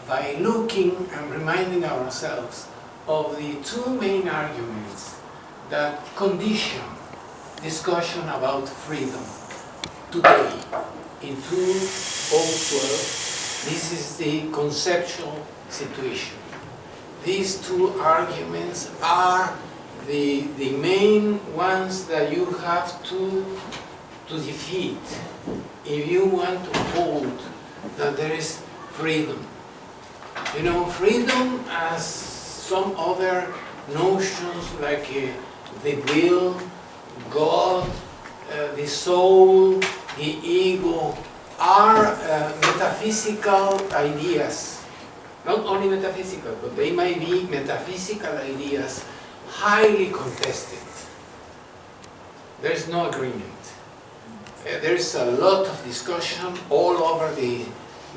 by looking and reminding ourselves of the two main arguments that condition discussion about freedom today. In 2012, this is the conceptual situation. These two arguments are the main ones that you have to defeat if you want to hold that there is freedom. You know, freedom as some other notions like the will, God, the soul, the ego, are metaphysical ideas. Not only metaphysical, but they might be metaphysical ideas highly contested. There's no agreement. There's a lot of discussion all over the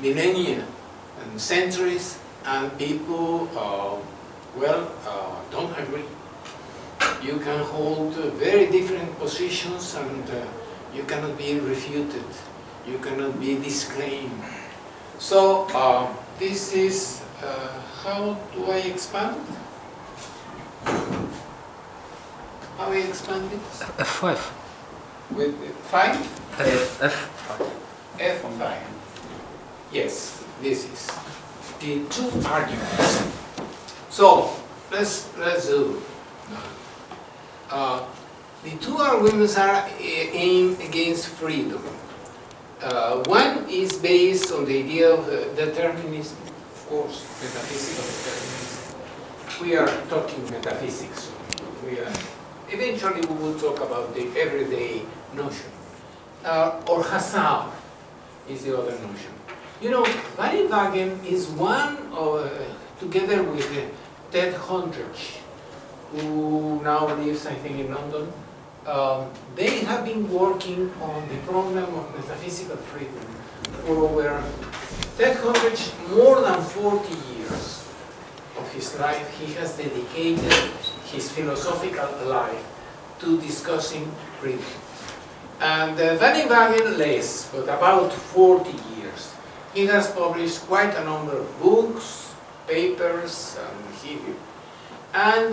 millennia and centuries, and people, don't agree. You can hold very different positions, and you cannot be refuted. You cannot be disclaimed. So, this is, how do I expand? How I expand it? F5. With 5? F5. F5. Yes, this is the two arguments. So, let's do. The two arguments are aimed against freedom. One is based on the idea of determinism, of course, metaphysical determinism. We are talking metaphysics. Eventually we will talk about the everyday notion. Or hazard is the other notion. You know, Villanueva is one of, together with Ted Hundredge, who now lives, I think, in London. They have been working on the problem of metaphysical freedom for over, Ted Hundredge, more than 40 years of his life. He has dedicated his philosophical life to discussing freedom. And Villanueva less, but about 40 years. He has published quite a number of books, papers, and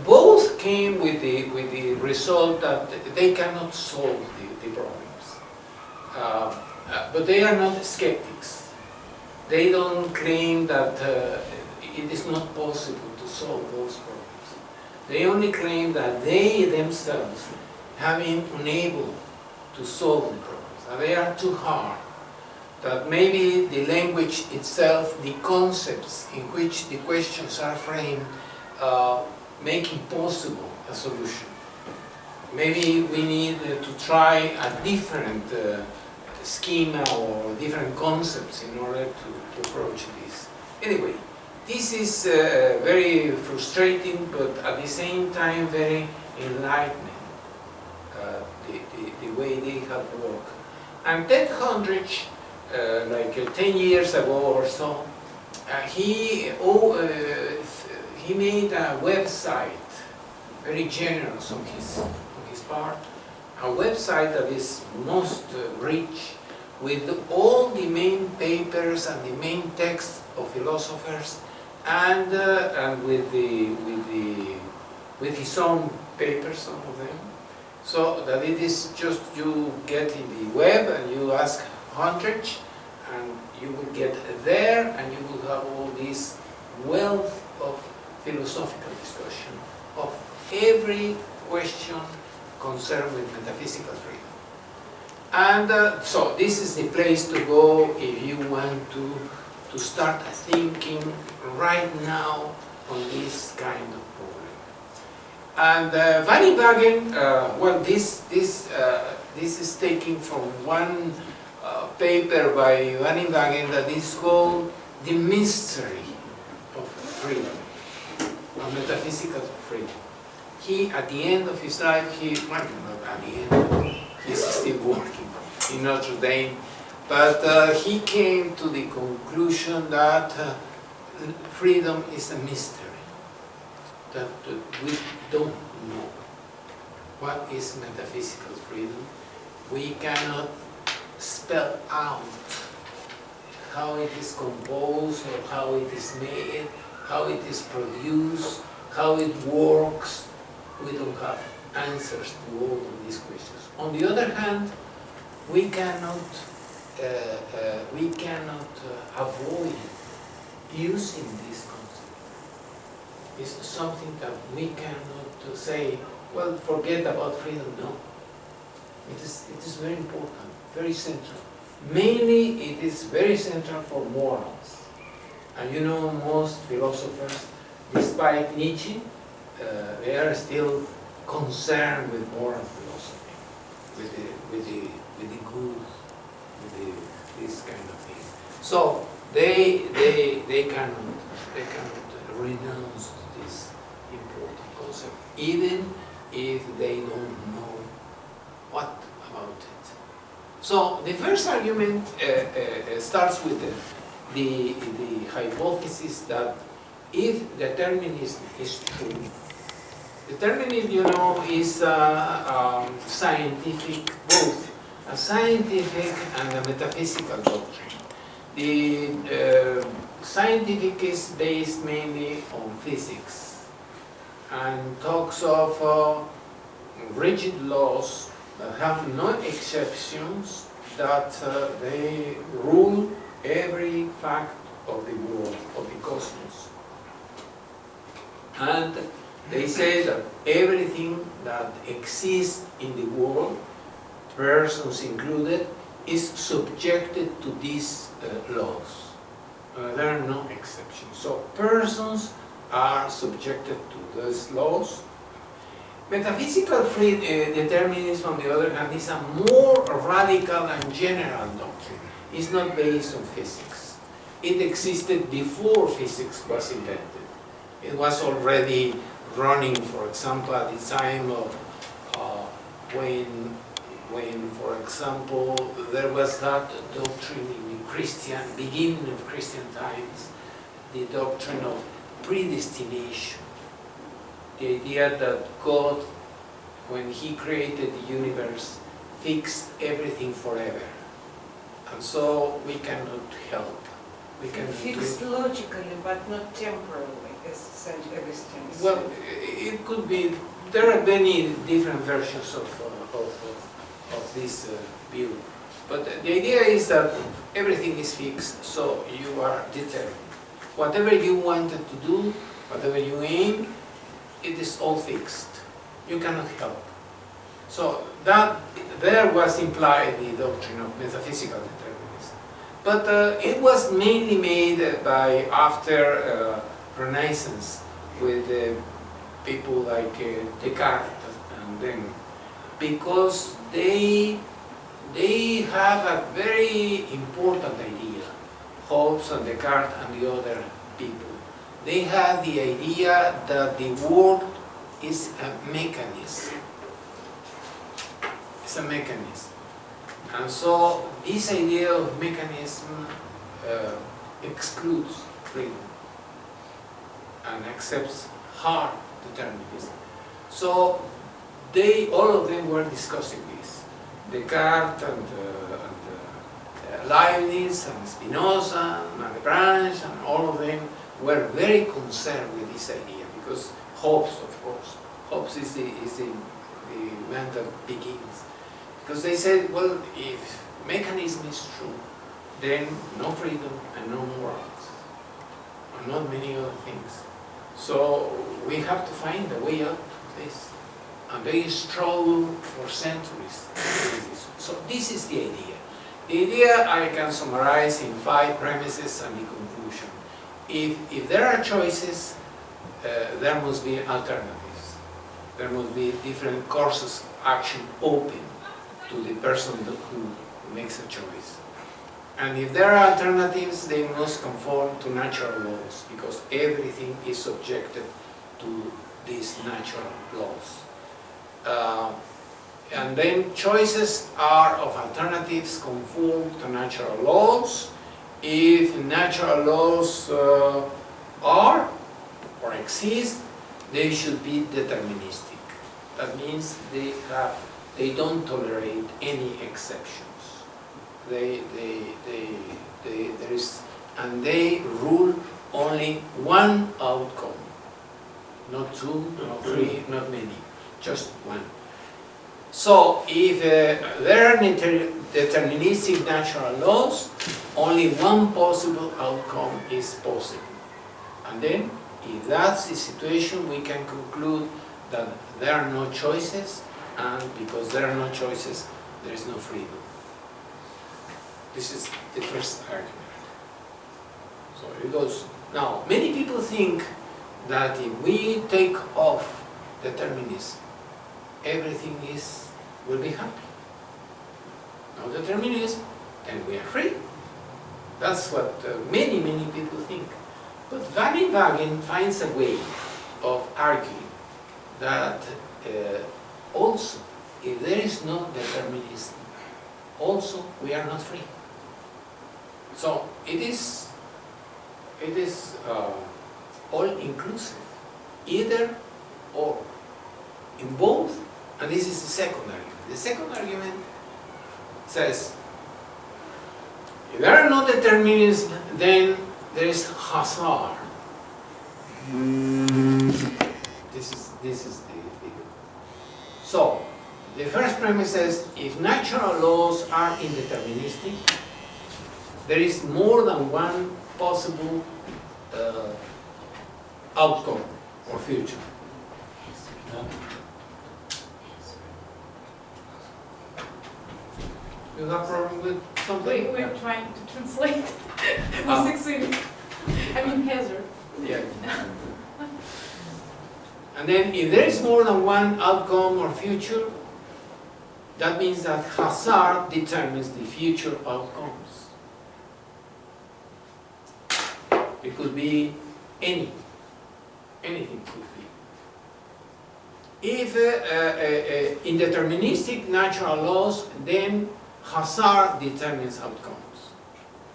both came with the result that they cannot solve the problems. But they are not skeptics. They don't claim that it is not possible to solve those problems. They only claim that they themselves have been unable to solve the problems, that they are too hard, that maybe the language itself, the concepts in which the questions are framed, make impossible a solution. Maybe we need to try a different schema or different concepts in order to approach this. Anyway, this is very frustrating, but at the same time very enlightening, the way they have worked. And Ted Hundredge, like 10 years ago or so, he made a website, very generous on his part, a website that is most rich with all the main papers and the main texts of philosophers, and with his own papers, some of them, so that it is just you get in the web and you ask Hundredge, and you will get there, and you will have all this wealth of philosophical discussion of every question concerned with metaphysical freedom. And so this is the place to go if you want to start thinking right now on this kind of problem. And Villanueva, well, this is taken from one paper by Villanueva that is called The Mystery of Freedom, of metaphysical freedom. He, at the end of his life, well, not at the end, he's still working in Notre Dame, but he came to the conclusion that freedom is a mystery, that we don't know what is metaphysical freedom. We cannot spell out how it is composed, or how it is made, how it is produced, how it works. We don't have answers to all of these questions. On the other hand, we cannot avoid using this concept. It's something that we cannot say, well, forget about freedom. No. It is very important, very central. Mainly, it is very central for morals. And you know, most philosophers, despite Nietzsche, they are still concerned with moral philosophy, with the good, this kind of thing. So they cannot renounce this important concept, even if they don't know what about it. So the first argument starts with the hypothesis that if determinism is true, determinism, you know, is scientific, both a scientific and a metaphysical doctrine. The scientific is based mainly on physics and talks of rigid laws that have no exceptions, that they rule every fact of the world, of the cosmos. And they say that everything that exists in the world, persons included, is subjected to these laws. There are no exceptions. So persons are subjected to those laws. Metaphysical free determinism, on the other hand, is a more radical and general doctrine. It's not based on physics. It existed before physics was invented. It was already running, for example, at the time of when, for example, there was that doctrine in the beginning of Christian times, the doctrine of predestination. The idea that God, when He created the universe, fixed everything forever. And so we cannot help. We cannot fixed logically, but not temporally, as Saint Augustine said. Well, it could be. There are many different versions of this view. But the idea is that everything is fixed, so you are determined. Whatever you wanted to do, whatever you aim, it is all fixed. You cannot help. So that there was implied the doctrine of metaphysical determinism. But it was mainly made by after Renaissance with people like Descartes and them, because they have a very important idea, Hobbes and Descartes and the other people. They have the idea that the world is a mechanism. It's a mechanism. And so this idea of mechanism excludes freedom and accepts hard determinism. So all of them were discussing this. Descartes and Leibniz and Spinoza and Malebranche and all of them were very concerned with this idea, because Hobbes, of course, Hobbes is the man that begins. Because they said, well, if mechanism is true, then no freedom and no morals, and not many other things. So we have to find a way out of this. And they struggle for centuries. So this is the idea. The idea I can summarize in 5 premises and the conclusion. If there are choices, there must be alternatives. There must be different courses of action open to the person who makes a choice. And if there are alternatives, they must conform to natural laws, because everything is subjected to these natural laws. And then choices are of alternatives conform to natural laws. If natural laws are or exist, they should be deterministic. That means they don't tolerate any exceptions. and they rule only one outcome, not two, not three, not many, just one. So if there are deterministic natural laws, only one possible outcome is possible. And then, if that's the situation, we can conclude that there are no choices, and because there are no choices, there is no freedom. This is the first argument. So it goes. Now, many people think that if we take off determinism, everything will be happy. No determinism, then we are free. That's what many people think. But Wagen finds a way of arguing that also, if there is no determinism, also we are not free. So it is all-inclusive, either or, in both. And this is the second argument. The second argument says, if there are no determinism, then there is hazard. This is the so the first premise says, if natural laws are indeterministic, there is more than one possible outcome or future. You have a problem with something? We're trying to translate. We succeeded. I mean, hazard. Yeah. And then if there is more than one outcome or future, that means that hazard determines the future outcomes. It could be anything could be. If in deterministic natural laws, then hazard determines outcomes.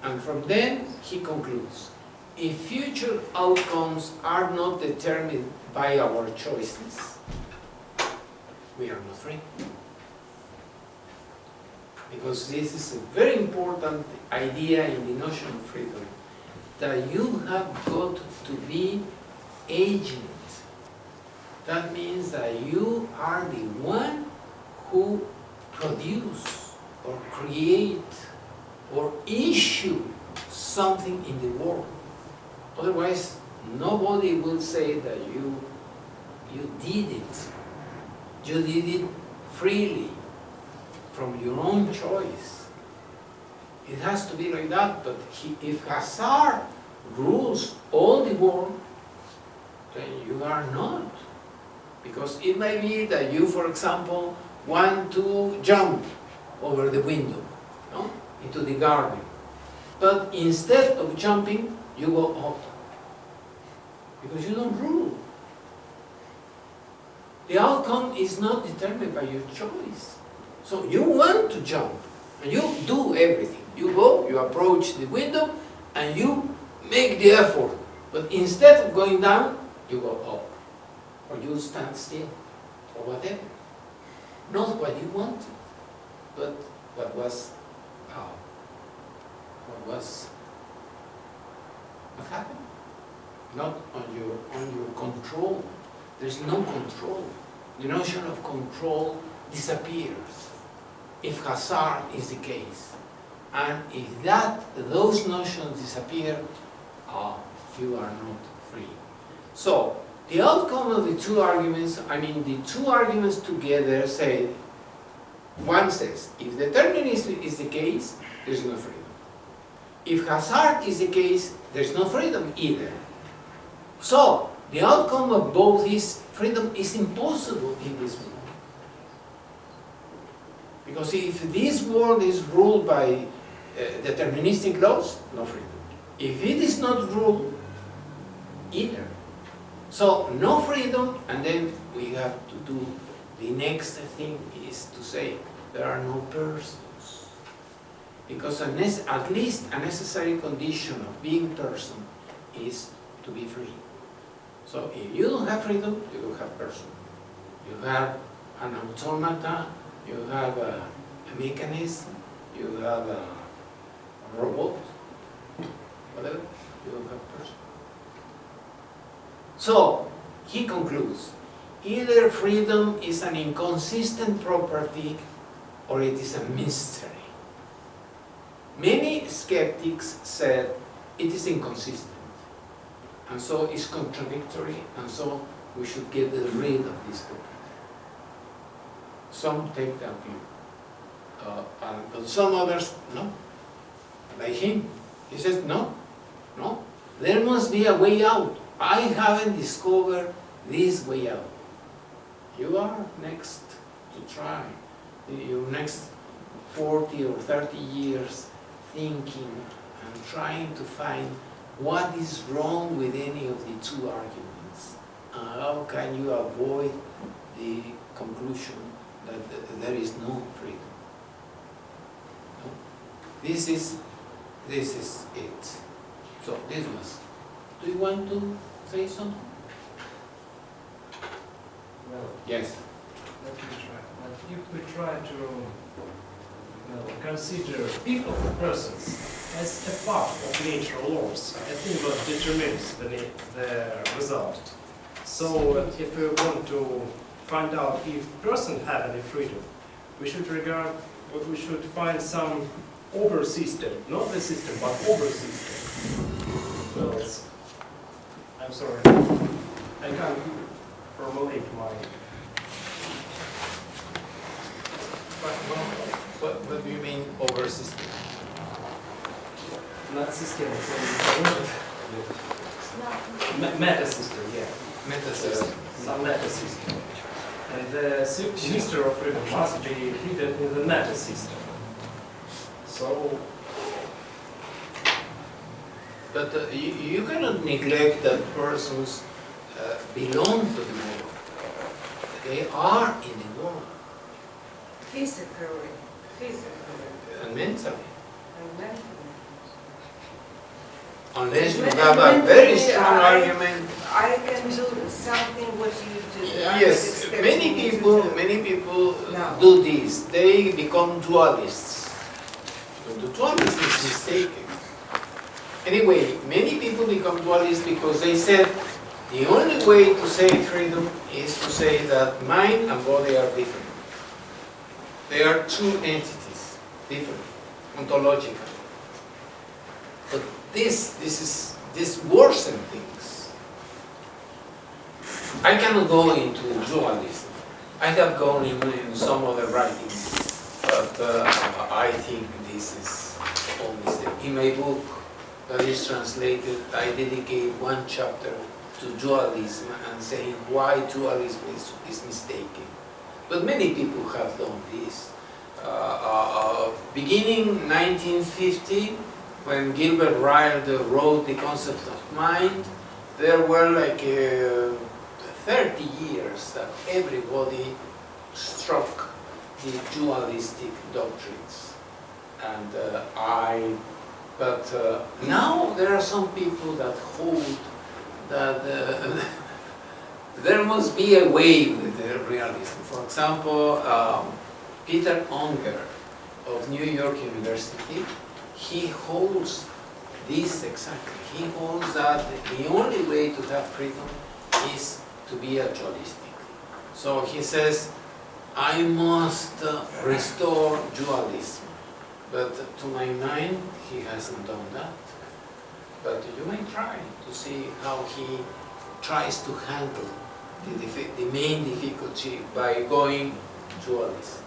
And from then he concludes, if future outcomes are not determined by our choices, we are not free. Because this is a very important idea in the notion of freedom, that you have got to be agent. That means that you are the one who produce or create or issue something in the world. Otherwise, nobody will say that you did it. You did it freely, from your own choice. It has to be like that, but if hazard rules all the world, then you are not. Because it may be that you, for example, want to jump over the window, no? Into the garden. But instead of jumping, you go up. Because you don't rule. The outcome is not determined by your choice. So you want to jump, and you do everything. You go, you approach the window, and you make the effort. But instead of going down, you go up. Or you stand still, or whatever. Not what you wanted, but what happened. Not on your control. There's no control. The notion of control disappears if hazard is the case. And if those notions disappear, you are not free. So, the outcome of the two arguments, the two arguments together say, one says, if determinism is the case, there's no freedom. If hazard is the case, there's no freedom either. So, the outcome of both is freedom is impossible in this world. Because if this world is ruled by deterministic laws, no freedom. If it is not ruled, either. So, no freedom, and then we have to do the next thing is to say there are no persons. Because at least a necessary condition of being person is to be free. So if you don't have freedom, you don't have person. You have an automata, you have a mechanism, you have robot, whatever, you don't have person. So, he concludes, either freedom is an inconsistent property or it is a mystery. Many skeptics said it is inconsistent, and so it's contradictory, and so we should get rid of this property. Some take that view, but some others, no. Like him, he says, no, there must be a way out. I haven't discovered this way out. You are next to try. Your next 40 or 30 years thinking and trying to find what is wrong with any of the two arguments. How can you avoid the conclusion that there is no freedom? No? This is it. So this was. Do you want to say something? Well, Yes. let me try. If we try to consider people, persons, as a part of natural laws, I think what determines the result. So if we want to find out if person have any freedom, we should find some over system, not the system, but over system. Well, I'm sorry, I can't formulate my. What do you mean over system? Not system, meta system, yeah. Meta system. Some meta system. And the mystery of freedom must be hidden in the meta system. So. But you cannot neglect that persons belong to the world. They are in the world. Physically, And mentally. and mentally. Unless you have a very strong argument. I can do something what you do. Yes, many people No. do this. They become dualists. But the dualist is mistaken. Anyway, many people become dualists because they said the only way to say freedom is to say that mind and body are different. They are two entities, different, ontological. But this worsens things. I cannot go into dualism. I have gone in some other writings, but I think this is all mistake. In my book that is translated, I dedicate one chapter to dualism and saying why dualism is mistaken. But many people have done this. Beginning 1950, when Gilbert Ryle wrote The Concept of Mind, there were like 30 years that everybody struck the dualistic doctrines. And but now there are some people that hold that there must be a way with the realism. For example, Peter Unger of New York University, he holds this exactly. He holds that the only way to have freedom is to be a dualistic. So he says, I must restore dualism. But to my mind, he hasn't done that. But you may try to see how he tries to handle the main difficulty by going dualism.